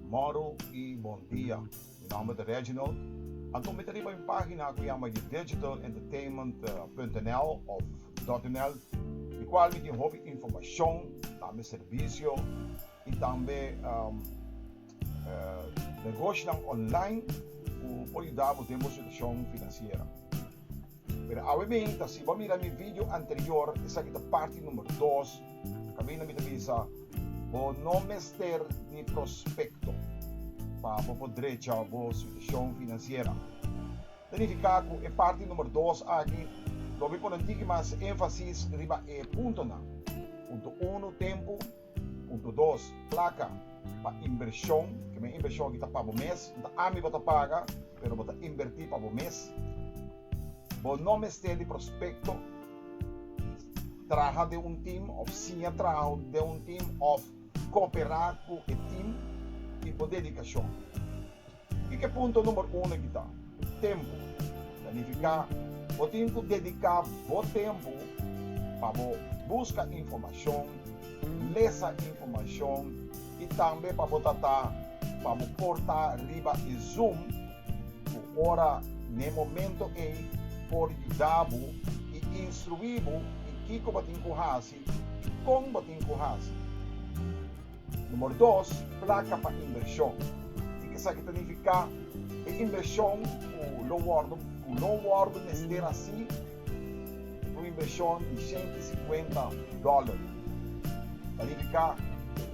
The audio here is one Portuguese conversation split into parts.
Moro e bom dia. Meu nome é Reginald. Então, met een pagina que chama de digitalentertainment.nl of .nl, e qual me tem hobby informação, também serviço e também negócio online para ajudar a demonstração financeira. Pero obviamente, se você mirar meu vídeo anterior, essa aqui é a parte número 2, kami na mitapisa, o não mestre de prospecto para poder a boa situação financeira. Significa que a parte número 2 aqui, nós vamos ter mais ênfase riba e ponto na. Ponto 1, tempo. Ponto 2, placa para inversão, que a inversão que está para o mês, não a mim você paga, mas você invertir para o mês. O não mestre de prospecto, trabalhar de team, ou sim trabalhar de team, ou cooperar com o team e por dedicação. E que ponto número 1 aqui está? Tempo. Significa, você tem que dedicar o tempo para buscar informação, ler essa informação e também para botar para portar riba e zoom, por hora, no momento em por ajudar e instruir e que você tem que fazer e como você tem que fazer. Número 2, placa para inversão. Isso aqui significa a inversão, o low word mestre assim, uma inversão de $150. Significa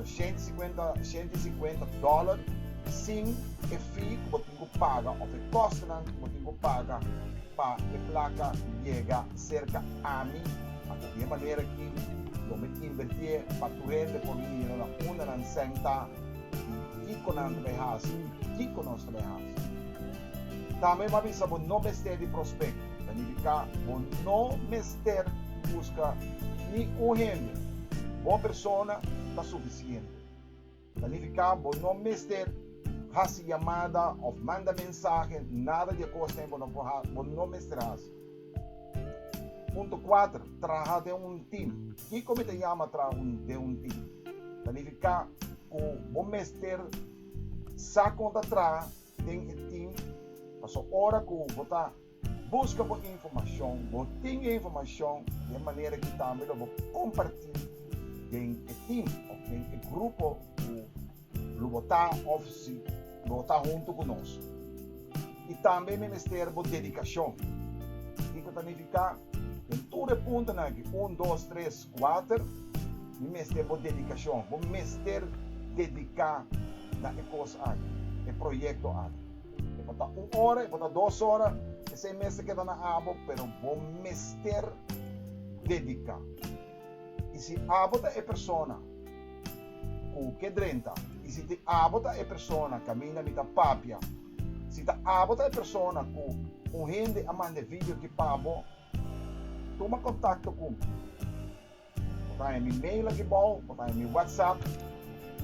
$150 sem a fee que você tem que pagar, ou a custo que você tem que pagar para a placa chegar cerca a mim, de maneira que eu me invertir para tu rende por mim na uma na senta e que nós trabalhamos. Também uma vez o não mestre de prospecto, significa o não mestre busca nem um rende, boa pessoa está suficiente. Significa o não mestre faz chamada ou manda mensagem, nada de costa em não mestre. Ponto 4, trabalhar de team. Que como te chama trabalhar de team? Significa que o mestre sabe conta atrás tem um team, passou hora que você busca por informação, você tem informação de maneira que também vou compartilhar com o team, ou com o grupo que está junto conosco. E também o mestre por dedicação. Que significa em todo ponto aqui, 1, 2, 3, 4, o mestre por dedicação, o mestre dedicar na coisa aqui, no projeto aqui. E botar 1 hora, e botar 2 horas, esse mestre que está na abo, pero o mestre dedicar. E se abo é pessoa que drenta, e se te abo é pessoa caminha mita papia, se te abo é pessoa que rende a manda vídeo que pabo, toma contato com botar em meu e-mail aqui bom, botar em meu WhatsApp,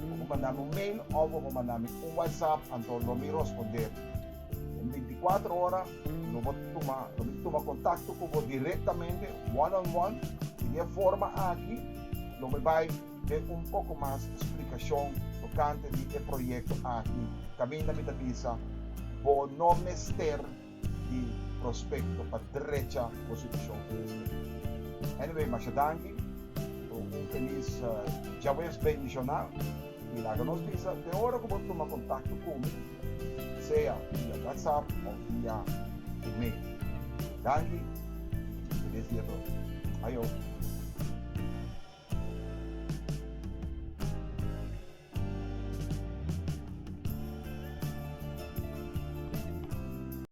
vou mandar um mail ou vou mandar um WhatsApp, então eu me responder. Em 24 horas, eu vou tomar contato com você diretamente, one-on-one, e de forma aqui, eu vai ter pouco mais explicação do canto de projeto aqui. Caminho da minha visa, vou não mestre de prospecto para direita a situação. Anyway, mas danke. Feliz Jawes bendicional. E lá que nós pisa, de hora que você toma contato comigo, seja via WhatsApp ou via e-mail. Danke. Feliz dia a todos. Adiós.